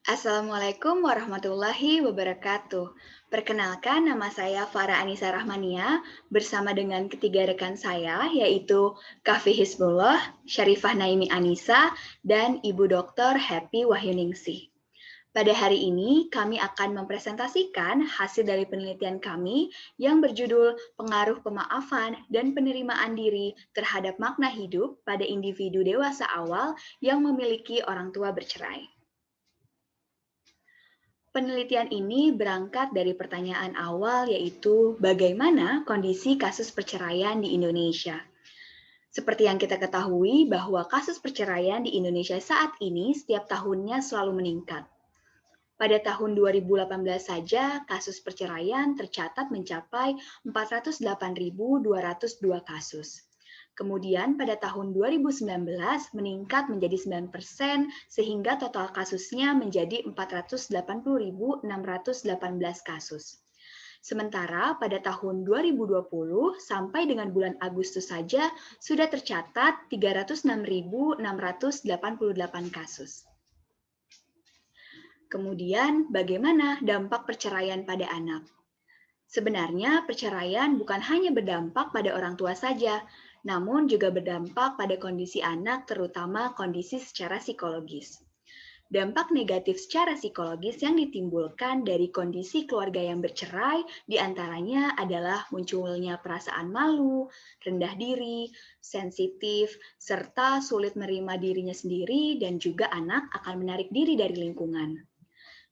Assalamualaikum warahmatullahi wabarakatuh. Perkenalkan, nama saya Farah Anissa Rahmania bersama dengan ketiga rekan saya, yaitu Kafi Hizbullah, Syarifah Naimi Anissa, dan Ibu Dr. Happy Wahyuningsih. Pada hari ini, kami akan mempresentasikan hasil dari penelitian kami yang berjudul Pengaruh Pemaafan dan Penerimaan Diri terhadap Makna Hidup pada Individu Dewasa Awal yang memiliki orang tua bercerai. Penelitian ini berangkat dari pertanyaan awal, yaitu bagaimana kondisi kasus perceraian di Indonesia. Seperti yang kita ketahui bahwa kasus perceraian di Indonesia saat ini setiap tahunnya selalu meningkat. Pada tahun 2018 saja, kasus perceraian tercatat mencapai 408.202 kasus. Kemudian pada tahun 2019 meningkat menjadi 9% sehingga total kasusnya menjadi 480.618 kasus. Sementara pada tahun 2020 sampai dengan bulan Agustus saja sudah tercatat 306.688 kasus. Kemudian bagaimana dampak perceraian pada anak? Sebenarnya perceraian bukan hanya berdampak pada orang tua saja, namun juga berdampak pada kondisi anak, terutama kondisi secara psikologis. Dampak negatif secara psikologis yang ditimbulkan dari kondisi keluarga yang bercerai diantaranya adalah munculnya perasaan malu, rendah diri, sensitif, serta sulit menerima dirinya sendiri dan juga anak akan menarik diri dari lingkungan.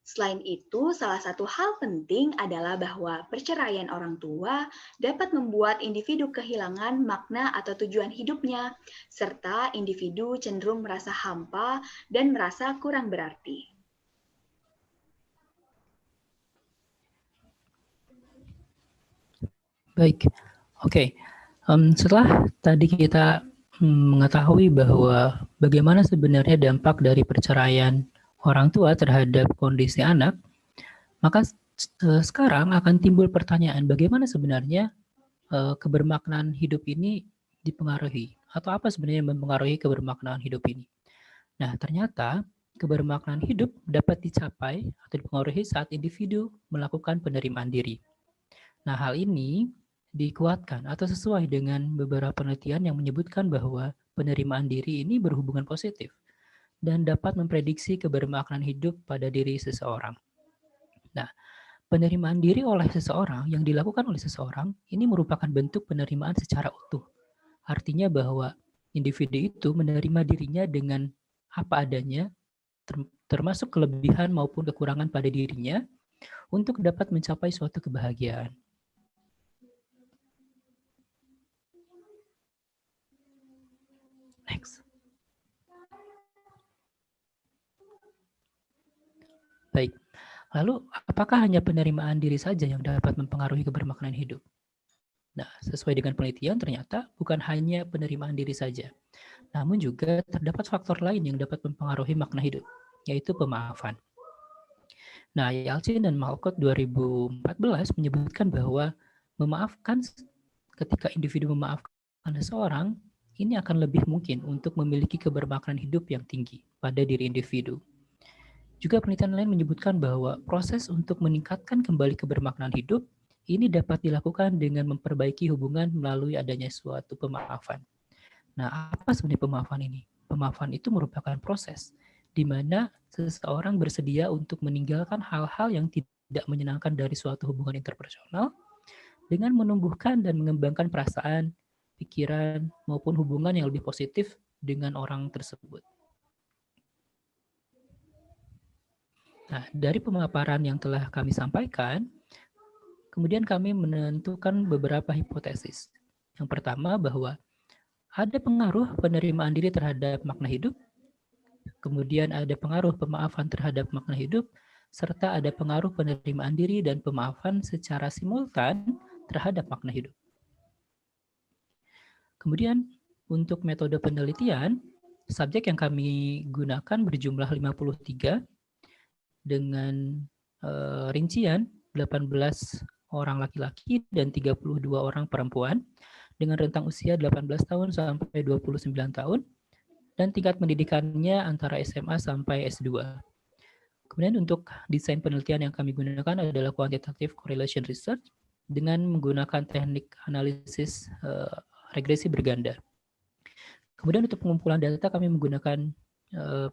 Selain itu, salah satu hal penting adalah bahwa perceraian orang tua dapat membuat individu kehilangan makna atau tujuan hidupnya, serta individu cenderung merasa hampa dan merasa kurang berarti. Baik, oke. Setelah tadi kita mengetahui bahwa bagaimana sebenarnya dampak dari perceraian orang tua terhadap kondisi anak, maka sekarang akan timbul pertanyaan bagaimana sebenarnya kebermaknaan hidup ini dipengaruhi, atau apa sebenarnya yang mempengaruhi kebermaknaan hidup ini. Nah, ternyata kebermaknaan hidup dapat dicapai atau dipengaruhi saat individu melakukan penerimaan diri. Nah, hal ini dikuatkan atau sesuai dengan beberapa penelitian yang menyebutkan bahwa penerimaan diri ini berhubungan positif dan dapat memprediksi kebermaknaan hidup pada diri seseorang. Nah, penerimaan diri oleh seseorang yang dilakukan oleh seseorang ini merupakan bentuk penerimaan secara utuh. Artinya bahwa individu itu menerima dirinya dengan apa adanya, termasuk kelebihan maupun kekurangan pada dirinya untuk dapat mencapai suatu kebahagiaan. Next. Baik, lalu apakah hanya penerimaan diri saja yang dapat mempengaruhi kebermaknaan hidup? Nah, sesuai dengan penelitian ternyata bukan hanya penerimaan diri saja, namun juga terdapat faktor lain yang dapat mempengaruhi makna hidup, yaitu pemaafan. Nah, Yalcin dan Malkot 2014 menyebutkan bahwa memaafkan ketika individu memaafkan seseorang, ini akan lebih mungkin untuk memiliki kebermaknaan hidup yang tinggi pada diri individu. Juga penelitian lain menyebutkan bahwa proses untuk meningkatkan kembali kebermaknaan hidup ini dapat dilakukan dengan memperbaiki hubungan melalui adanya suatu pemaafan. Nah, apa sebenarnya pemaafan ini? Pemaafan itu merupakan proses di mana seseorang bersedia untuk meninggalkan hal-hal yang tidak menyenangkan dari suatu hubungan interpersonal dengan menumbuhkan dan mengembangkan perasaan, pikiran, maupun hubungan yang lebih positif dengan orang tersebut. Nah, dari pemaparan yang telah kami sampaikan, kemudian kami menentukan beberapa hipotesis. Yang pertama bahwa ada pengaruh penerimaan diri terhadap makna hidup, kemudian ada pengaruh pemaafan terhadap makna hidup, serta ada pengaruh penerimaan diri dan pemaafan secara simultan terhadap makna hidup. Kemudian untuk metode penelitian, subjek yang kami gunakan berjumlah 53 dengan rincian 18 orang laki-laki dan 32 orang perempuan dengan rentang usia 18 tahun sampai 29 tahun dan tingkat pendidikannya antara SMA sampai S2. Kemudian untuk desain penelitian yang kami gunakan adalah quantitative correlation research dengan menggunakan teknik analisis regresi berganda. Kemudian untuk pengumpulan data kami menggunakan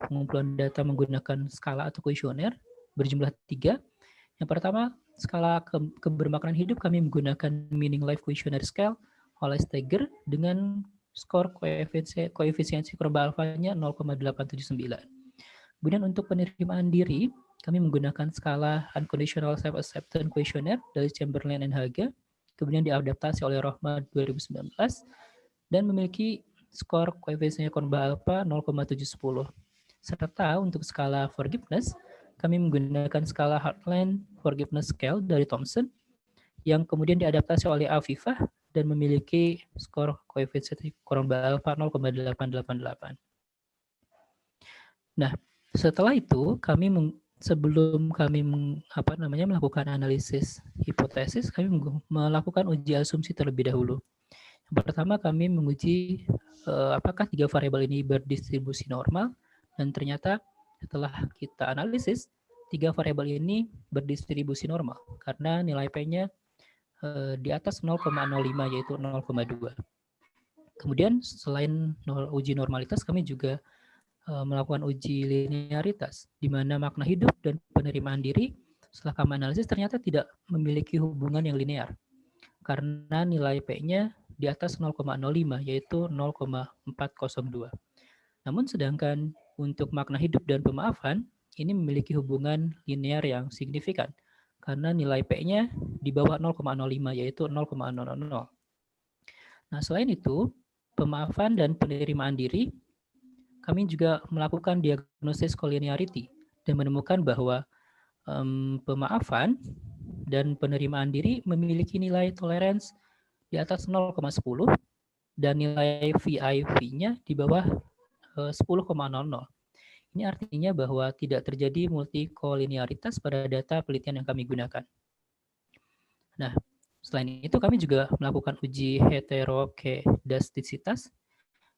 pengumpulan data menggunakan skala atau kuesioner berjumlah 3. Yang pertama, skala kebermaknaan hidup kami menggunakan Meaning Life Questionnaire Scale oleh Steger dengan skor koefisiensi korba alfanya 0,879. Kemudian untuk penerimaan diri, kami menggunakan skala Unconditional Self-Acceptance Questionnaire dari Chamberlain and Haga, kemudian diadaptasi oleh Rohmat 2019, dan memiliki skor koefisiensi korba alfa 0,710. Serta untuk skala forgiveness, kami menggunakan skala Heartland Forgiveness Scale dari Thomson, yang kemudian diadaptasi oleh Afifah dan memiliki skor koefisiensi korba alfa 0,888. Nah, setelah itu kami sebelum kami melakukan analisis hipotesis, kami melakukan uji asumsi terlebih dahulu. Yang pertama, kami menguji apakah 3 variabel ini berdistribusi normal, dan ternyata setelah kita analisis 3 variabel ini berdistribusi normal karena nilai P-nya di atas 0,05 yaitu 0,2. Kemudian selain uji normalitas, kami juga melakukan uji linearitas, di mana makna hidup dan penerimaan diri setelah kami analisis ternyata tidak memiliki hubungan yang linear karena nilai P-nya di atas 0,05 yaitu 0,402. Namun sedangkan untuk makna hidup dan pemaafan ini memiliki hubungan linear yang signifikan karena nilai P-nya di bawah 0,05 yaitu 0,000. Nah, selain itu, pemaafan dan penerimaan diri kami juga melakukan diagnosis collinearity dan menemukan bahwa pemaafan dan penerimaan diri memiliki nilai tolerance di atas 0,10 dan nilai VIV-nya di bawah 10,00. Ini artinya bahwa tidak terjadi multikolinearitas pada data penelitian yang kami gunakan. Nah, selain itu kami juga melakukan uji heterokedastisitas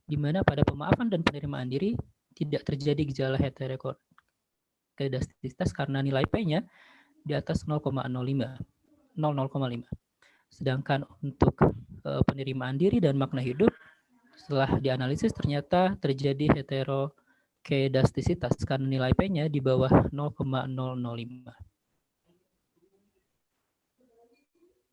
di mana pada pemaafan dan penerimaan diri tidak terjadi gejala heterokedastisitas karena nilai P-nya di atas 0,05. Sedangkan untuk penerimaan diri dan makna hidup setelah dianalisis ternyata terjadi heterokedastisitas karena nilai P-nya di bawah 0,005.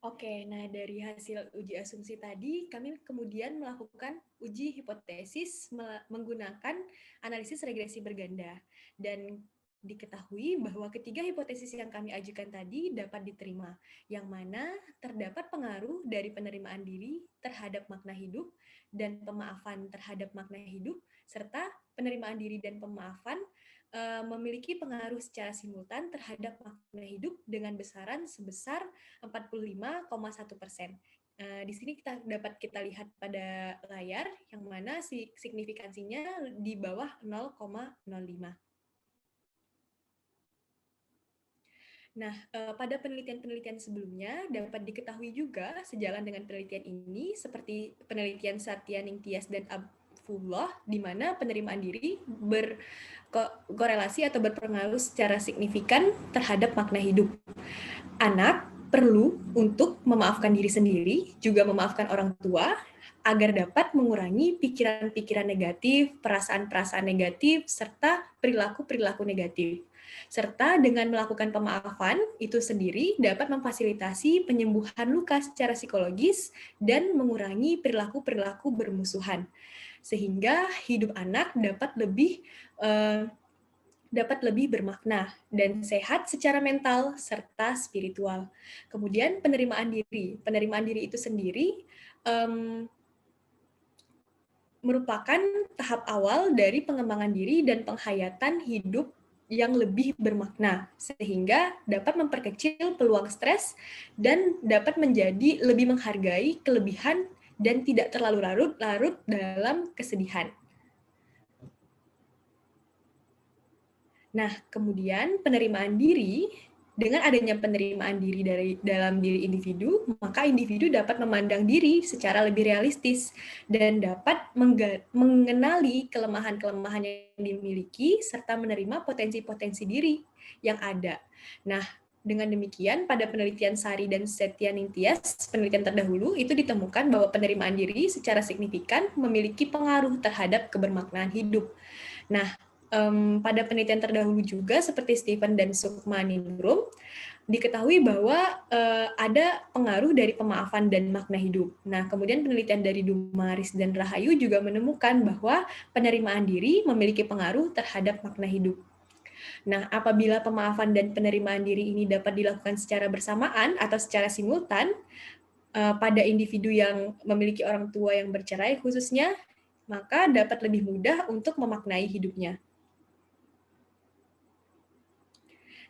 Oke, nah dari hasil uji asumsi tadi, kami kemudian melakukan uji hipotesis menggunakan analisis regresi berganda. Dan diketahui bahwa ketiga hipotesis yang kami ajukan tadi dapat diterima, yang mana terdapat pengaruh dari penerimaan diri terhadap makna hidup dan pemaafan terhadap makna hidup, serta penerimaan diri dan pemaafan memiliki pengaruh secara simultan terhadap makna hidup dengan besaran sebesar 45,1%. Di sini dapat kita lihat pada layar yang mana signifikansinya di bawah 0,05. Nah, pada penelitian-penelitian sebelumnya dapat diketahui juga sejalan dengan penelitian ini seperti penelitian Satya Ningtyas dan Abdullah di mana penerimaan diri berkorelasi atau berpengaruh secara signifikan terhadap makna hidup. Anak perlu untuk memaafkan diri sendiri, juga memaafkan orang tua, agar dapat mengurangi pikiran-pikiran negatif, perasaan-perasaan negatif, serta perilaku-perilaku negatif. Serta dengan melakukan pemaafan itu sendiri dapat memfasilitasi penyembuhan luka secara psikologis dan mengurangi perilaku-perilaku bermusuhan. Sehingga hidup anak dapat lebih bermakna dan sehat secara mental serta spiritual. Kemudian penerimaan diri itu sendiri merupakan tahap awal dari pengembangan diri dan penghayatan hidup yang lebih bermakna, sehingga dapat memperkecil peluang stres dan dapat menjadi lebih menghargai kelebihan dan tidak terlalu larut-larut dalam kesedihan. Nah, kemudian penerimaan diri Dengan adanya penerimaan diri dalam diri individu, maka individu dapat memandang diri secara lebih realistis dan dapat mengenali kelemahan-kelemahan yang dimiliki serta menerima potensi-potensi diri yang ada. Nah, dengan demikian, pada penelitian Sari dan Setia Ningtyas, penelitian terdahulu, itu ditemukan bahwa penerimaan diri secara signifikan memiliki pengaruh terhadap kebermaknaan hidup. Nah, pada penelitian terdahulu juga seperti Stephen dan Sukma Ningrum, diketahui bahwa ada pengaruh dari pemaafan dan makna hidup. Nah, kemudian penelitian dari Dumaris dan Rahayu juga menemukan bahwa penerimaan diri memiliki pengaruh terhadap makna hidup. Nah, apabila pemaafan dan penerimaan diri ini dapat dilakukan secara bersamaan atau secara simultan pada individu yang memiliki orang tua yang bercerai khususnya, maka dapat lebih mudah untuk memaknai hidupnya.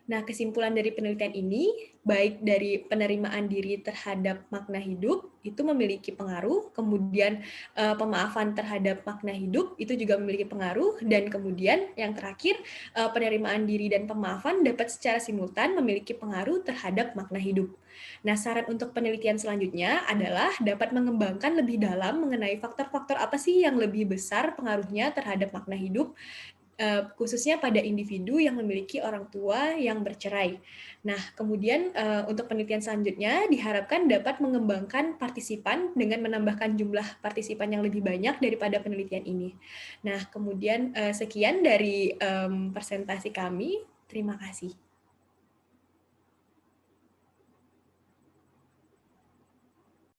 Nah, kesimpulan dari penelitian ini, baik dari penerimaan diri terhadap makna hidup, itu memiliki pengaruh, kemudian pemaafan terhadap makna hidup, itu juga memiliki pengaruh, dan kemudian yang terakhir, penerimaan diri dan pemaafan dapat secara simultan memiliki pengaruh terhadap makna hidup. Nah, saran untuk penelitian selanjutnya adalah dapat mengembangkan lebih dalam mengenai faktor-faktor apa sih yang lebih besar pengaruhnya terhadap makna hidup, khususnya pada individu yang memiliki orang tua yang bercerai. Nah, kemudian untuk penelitian selanjutnya diharapkan dapat mengembangkan partisipan dengan menambahkan jumlah partisipan yang lebih banyak daripada penelitian ini. Nah, kemudian sekian dari presentasi kami. Terima kasih.